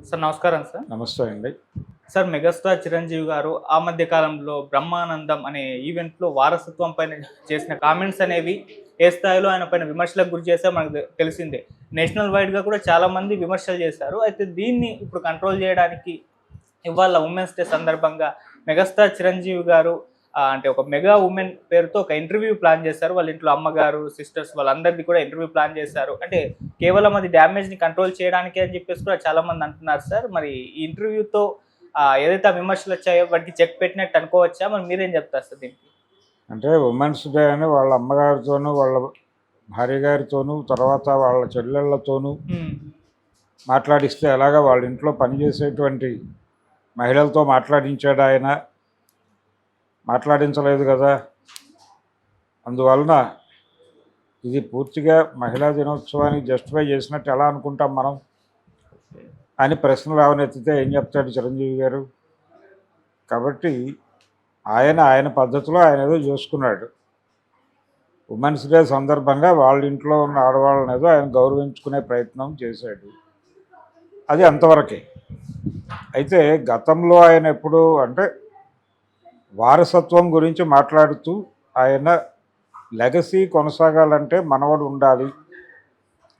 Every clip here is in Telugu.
సార్ నమస్కారం సార్. నమస్తే అండి. సార్ మెగాస్టార్ చిరంజీవి గారు ఆ మధ్య కాలంలో 'బ్రహ్మానందం' అనే ఈవెంట్‌లో వారసత్వం పైన చేసిన కామెంట్స్ అనేవి ఏ స్థాయిలో ఆయన పైన విమర్శలకు గురి చేశాయో మనకు తెలిసిందే. నేషనల్ వైడ్‌గా కూడా చాలామంది విమర్శలు చేశారు. అయితే దీన్ని ఇప్పుడు కంట్రోల్ చేయడానికి ఇవాళ ఉమెన్స్ డే సందర్భంగా మెగాస్టార్ చిరంజీవి గారు అంటే ఒక మెగా ఉమెన్ పేరుతో ఒక ఇంటర్వ్యూ ప్లాన్ చేశారు. వాళ్ళ ఇంట్లో అమ్మగారు, సిస్టర్స్ వాళ్ళందరిది కూడా ఇంటర్వ్యూ ప్లాన్ చేశారు. అంటే కేవలం అది డ్యామేజ్‌ని కంట్రోల్ చేయడానికే అని చెప్పేసి కూడా చాలామంది అంటున్నారు సార్. మరి ఈ ఇంటర్వ్యూతో ఏదైతే ఆ విమర్శలొచ్చాయో వాటికి చెక్ పెట్టినట్టు అనుకోవచ్చా? మరి మీరేం చెప్తారు సార్ దీనికి? అంటే ఉమెన్స్ డే అని వాళ్ళ అమ్మగారితోనూ, వాళ్ళ భార్య గారితోనూ, తర్వాత వాళ్ళ చెల్లెళ్ళతోనూ హ్మ్. మాట్లాడిస్తే ఎలాగా వాళ్ళ ఇంట్లో పనిచేసేటువంటి మహిళలతో మాట్లాడించాడు ఆయన. మాట్లాడించలేదు కదా! అందువలన ఇది పూర్తిగా మహిళా దినోత్సవానికి జస్టిఫై చేసినట్టు ఎలా అనుకుంటాం మనం అని ప్రశ్నలు లేవనెత్తితే ఏం చెప్తాడు చిరంజీవి గారు? కాబట్టి ఆయన పద్ధతిలో ఆయన ఏదో చేసుకున్నాడు. ఉమెన్స్ డే సందర్భంగా వాళ్ళ ఇంట్లో ఉన్న ఆడవాళ్ళని ఏదో ఆయన గౌరవించుకునే ప్రయత్నం చేశాడు. అది అంతవరకే. అయితే గతంలో ఆయన ఎప్పుడు అంటే వారసత్వం గురించి మాట్లాడుతూ ఆయన లెగసీ కొనసాగాలంటే మనవడు ఉండాలి,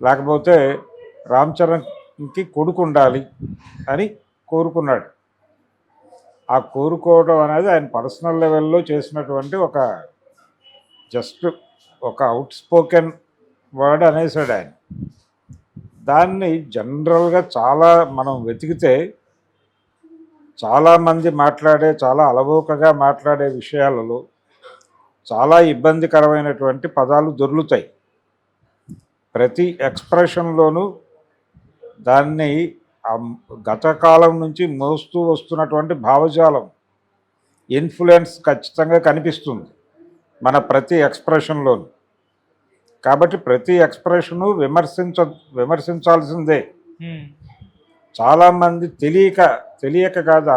లేకపోతే రామ్ చరణ్కి కొడుకు ఉండాలి అని కోరుకున్నాడు. ఆ కోరుకోవడం అనేది ఆయన పర్సనల్ లెవెల్లో చేసినటువంటి జస్ట్ ఒక అవుట్ స్పోకెన్ వర్డ్ అనేసాడు ఆయన. దాన్ని జనరల్గా చాలా మనం వెతికితే చాలామంది చాలా అలవోకగా మాట్లాడే విషయాలలో చాలా ఇబ్బందికరమైనటువంటి పదాలు దొర్లుతాయి. ప్రతి ఎక్స్ప్రెషన్లోనూ దాన్ని గత కాలం నుంచి మోస్తూ వస్తున్నటువంటి భావజాలం ఇన్ఫ్లుయెన్స్ ఖచ్చితంగా కనిపిస్తుంది మన ప్రతి ఎక్స్ప్రెషన్లోనూ. కాబట్టి ప్రతి ఎక్స్ప్రెషను విమర్శించాల్సిందే. చాలామంది తెలియక కాదు,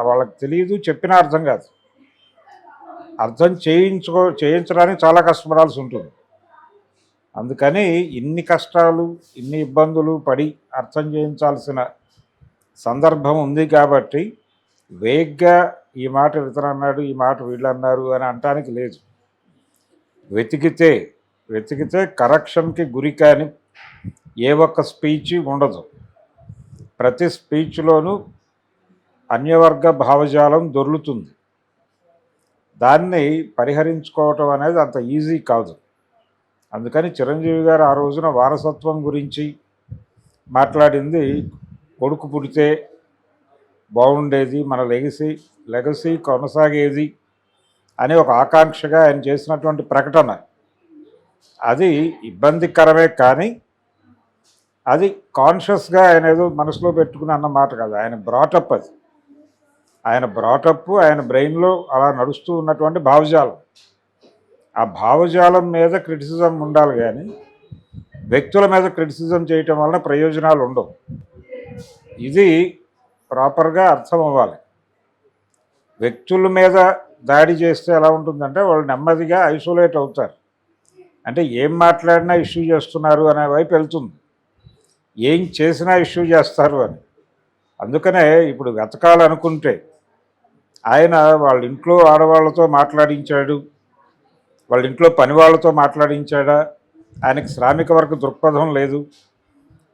వాళ్ళకి తెలియదు, చెప్పినా అర్థం కాదు. అర్థం చేయించడానికి చాలా కష్టపడాల్సి ఉంటుంది. అందుకని ఇన్ని కష్టాలు, ఇన్ని ఇబ్బందులు పడి అర్థం చేయించాల్సిన సందర్భం ఉంది. కాబట్టి వేగ్గా ఈ మాట ఇతను అన్నాడు, ఈ మాట వీళ్ళు అన్నారు అని అనటానికి లేదు. వెతికితే కరెక్షన్కి గురి కాని ఏ ఒక్క స్పీచ్ ఉండదు. ప్రతి స్పీచ్లోనూ అన్యవర్గ భావజాలం దొర్లుతుంది. దాన్ని పరిహరించుకోవటం అనేది అంత ఈజీ కాదు. అందుకని చిరంజీవి గారు ఆ రోజున వారసత్వం గురించి మాట్లాడింది, కొడుకు పుడితే బాగుండేది, మన లెగసీ కొనసాగేది అనే ఒక ఆకాంక్షగా ఆయన చేసినటువంటి ప్రకటన. అది ఇబ్బందికరమే, కానీ అది కాన్షియస్గా ఆయన ఏదో మనసులో పెట్టుకుని అన్న మాట కాదు. ఆయన బ్రాటప్ అది. ఆయన బ్రెయిన్లో అలా నడుస్తూ ఉన్నటువంటి భావజాలం. ఆ భావజాలం మీద క్రిటిసిజం ఉండాలి, కానీ వ్యక్తుల మీద క్రిటిసిజం చేయటం వలన ప్రయోజనాలు ఉండవు. ఇది ప్రాపర్గా అర్థం అవ్వాలి. వ్యక్తుల మీద దాడి చేస్తే ఎలా ఉంటుందంటే వాళ్ళు నెమ్మదిగా ఐసోలేట్ అవుతారు. అంటే ఏం మాట్లాడినా ఇష్యూ చేస్తున్నారు అనే వైపు వెళ్తుంది, ఏం చేసినా ఇష్యూ చేస్తారు అని. అందుకనే ఇప్పుడు వెతకాలనుకుంటే ఆయన వాళ్ళ ఇంట్లో ఆడవాళ్ళతో మాట్లాడించాడు, వాళ్ళ ఇంట్లో పని వాళ్ళతో మాట్లాడించాడా? ఆయనకి శ్రామిక వర్గ దృక్పథం లేదు.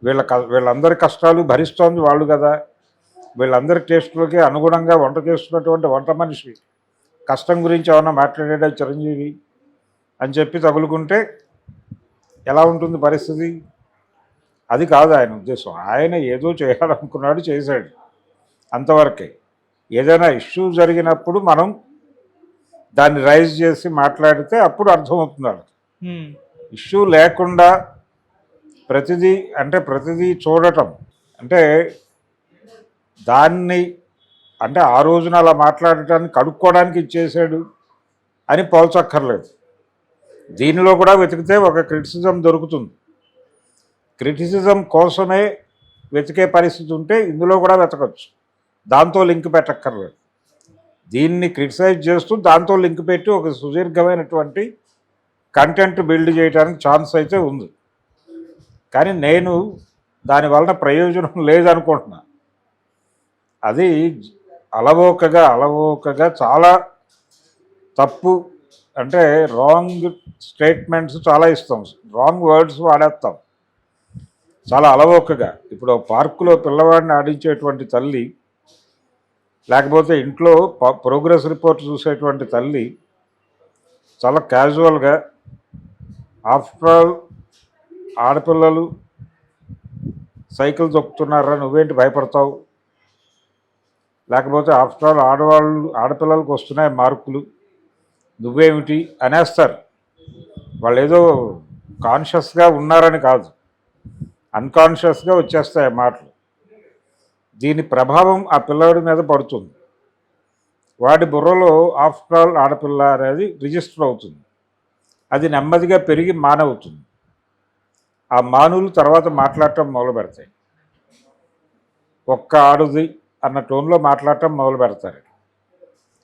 వీళ్ళందరి కష్టాలు భరిస్తోంది వాళ్ళు కదా. వీళ్ళందరి టేస్టులకి అనుగుణంగా వంట చేస్తున్నటువంటి వంట మనిషి కష్టం గురించి ఏమన్నా మాట్లాడాడా చిరంజీవి అని చెప్పి తగులుకుంటే ఎలా ఉంటుంది పరిస్థితి? అది కాదు ఆయన ఉద్దేశం. ఆయన ఏదో చేయాలనుకున్నాడు, చేశాడు, అంతవరకే. ఏదైనా ఇష్యూ జరిగినప్పుడు మనం దాన్ని రైజ్ చేసి మాట్లాడితే అప్పుడు అర్థమవుతుంది వాళ్ళకి. ఇష్యూ లేకుండా ప్రతిదీ చూడటం అంటే దాన్ని అంటే ఆ రోజున అలా మాట్లాడటానికి కడుక్కోవడానికి ఇచ్చేసాడు అని పోల్చక్కర్లేదు. దీనిలో కూడా వెతికితే ఒక క్రిటిసిజం దొరుకుతుంది. క్రిటిసిజం కోసమే వెతికే పరిస్థితి ఉంటే ఇందులో కూడా వెతకచ్చు. దాంతో లింక్ పెట్టక్కర్లేదు. దీన్ని క్రిటిసైజ్ చేస్తూ దాంతో లింక్ పెట్టి ఒక సుదీర్ఘమైనటువంటి కంటెంట్ బిల్డ్ చేయడానికి ఛాన్స్ అయితే ఉంది. కానీ నేను దానివలన ప్రయోజనం లేదనుకుంటున్నా. అది అలవోకగా చాలా తప్పు, అంటే రాంగ్ స్టేట్మెంట్స్ చాలా ఇస్తాం, రాంగ్ వర్డ్స్ వాడేస్తాం చాలా అలవోకగా. ఇప్పుడు పార్కులో పిల్లవాడిని ఆడించేటువంటి తల్లి, లేకపోతే ఇంట్లో ప్రోగ్రెస్ రిపోర్ట్ చూసేటువంటి తల్లి చాలా క్యాజువల్గా, ఆఫ్టర్ ఆల్ ఆడపిల్లలు సైకిల్ తొక్కుతున్నారా నువ్వేంటి భయపడతావు, లేకపోతే ఆఫ్టర్ ఆల్ ఆడపిల్లలకు వస్తున్నాయి మార్కులు నువ్వేమిటి అనేస్తారు. వాళ్ళు ఏదో కాన్షియస్గా ఉన్నారని కాదు, అన్కాన్షియస్గా వచ్చేస్తాయి ఆ మాటలు. దీని ప్రభావం ఆ పిల్లవాడి మీద పడుతుంది. వాడి బుర్రలో ఆఫ్టర్ ఆల్ ఆడపిల్ల అనేది రిజిస్టర్ అవుతుంది. అది నెమ్మదిగా పెరిగి మానవుతుంది. ఆ మానవులు తర్వాత మాట్లాడటం మొదలు పెడతాయి, ఒక్క ఆడుది అన్న టోన్లో మాట్లాడటం మొదలు పెడతారు.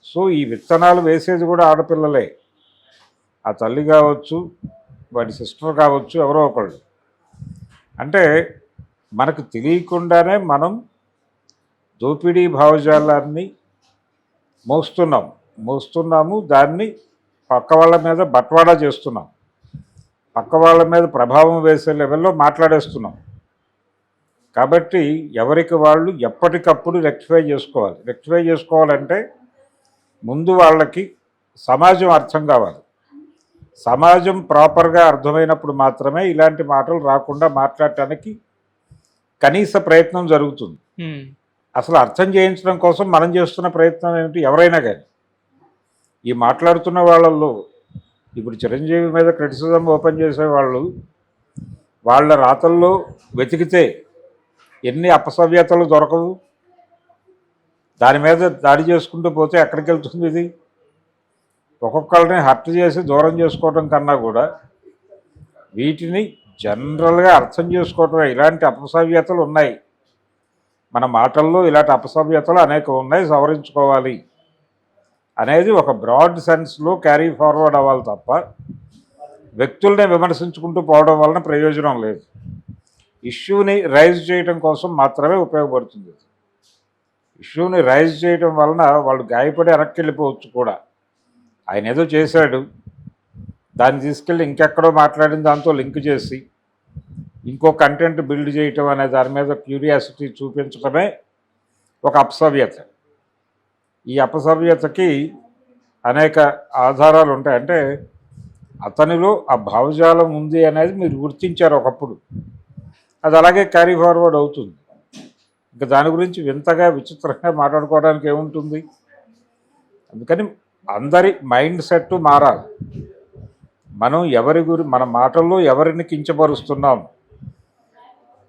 సో ఈ విత్తనాలు వేసేది కూడా ఆడపిల్లలే. ఆ తల్లి కావచ్చు, వాడి సిస్టర్ కావచ్చు, ఎవరో ఒకళ్ళు. అంటే మనకు తెలియకుండానే మనం దోపిడీ భావజాలాన్ని మోస్తున్నాము, దాన్ని పక్క వాళ్ళ మీద బట్వాడా చేస్తున్నాం, పక్క వాళ్ళ మీద ప్రభావం వేసే లెవెల్లో మాట్లాడేస్తున్నాం. కాబట్టి ఎవరికి వాళ్ళు ఎప్పటికప్పుడు రెక్టిఫై చేసుకోవాలంటే ముందు వాళ్ళకి సమాజం అర్థం కావాలి. సమాజం ప్రాపర్గా అర్థమైనప్పుడు మాత్రమే ఇలాంటి మాటలు రాకుండా మాట్లాడటానికి కనీస ప్రయత్నం జరుగుతుంది. అసలు అర్థం చేయించడం కోసం మనం చేస్తున్న ప్రయత్నం ఏమిటి? ఎవరైనా కానీ ఈ మాట్లాడుతున్న వాళ్ళల్లో ఇప్పుడు చిరంజీవి మీద క్రిటిసిజం ఓపెన్ చేసేవాళ్ళు వాళ్ళ రాతల్లో వెతికితే ఎన్ని అపసవ్యతలు దొరకవు. దాని మీద దాడి చేసుకుంటూ పోతే ఎక్కడికి వెళ్తుంది ఇది? ఒక్కొక్కరిని హర్ట్ చేసి దూరం చేసుకోవడం కన్నా కూడా వీటిని జనరల్గా అర్థం చేసుకోవటమే. ఇలాంటి అపసవ్యతలు ఉన్నాయి మన మాటల్లో, ఇలాంటి అపసవ్యతలు అనేకం ఉన్నాయి, సవరించుకోవాలి అనేది ఒక బ్రాడ్ సెన్స్లో క్యారీ ఫార్వర్డ్ అవ్వాలి తప్ప వ్యక్తుల్ని విమర్శించుకుంటూ పోవడం వలన ప్రయోజనం లేదు. ఇష్యూని రైజ్ చేయడం కోసం మాత్రమే ఉపయోగపడుతుంది. ఇష్యూని రైజ్ చేయడం వలన వాళ్ళు గాయపడి వెనక్కి వెళ్ళిపోవచ్చు కూడా. ఆయన ఏదో చేశాడు, దాన్ని తీసుకెళ్ళి ఇంకెక్కడో మాట్లాడిన దాంతో లింక్ చేసి ఇంకో కంటెంట్ బిల్డ్ చేయటం అనే దాని మీద క్యూరియాసిటీ చూపించడమే ఒక అపసవ్యత. ఈ అపసవ్యతకి అనేక ఆధారాలు ఉంటాయి. అంటే అతనిలో ఆ భావజాలం ఉంది అనేది మీరు గుర్తించారు ఒకప్పుడు, అది అలాగే క్యారీ ఫార్వర్డ్ అవుతుంది. ఇంకా దాని గురించి వింతగా విచిత్రంగా మాట్లాడుకోవడానికి ఏముంటుంది? అందుకని అందరి మైండ్ సెట్ మారాలి. మనం మన మాటల్లో ఎవరిని కించపరుస్తున్నాం,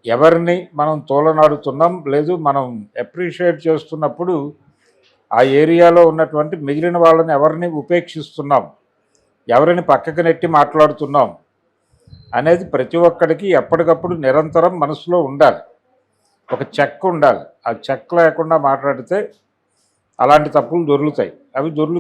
ఎవరిని మనం తోలనాడుతున్నాం, లేదు మనం అప్రిషియేట్ చేస్తున్నప్పుడు ఆ ఏరియాలో ఉన్నటువంటి మిగిలిన వాళ్ళని ఎవరిని ఉపేక్షిస్తున్నాం, ఎవరిని పక్కకి నెట్టి మాట్లాడుతున్నాం అనేది ప్రతి ఒక్కడికి ఎప్పటికప్పుడు నిరంతరం మనసులో ఉండాలి. ఒక చెక్ ఉండాలి. ఆ చెక్ లేకుండా మాట్లాడితే అలాంటి తప్పులు దొర్లుతాయి. అవి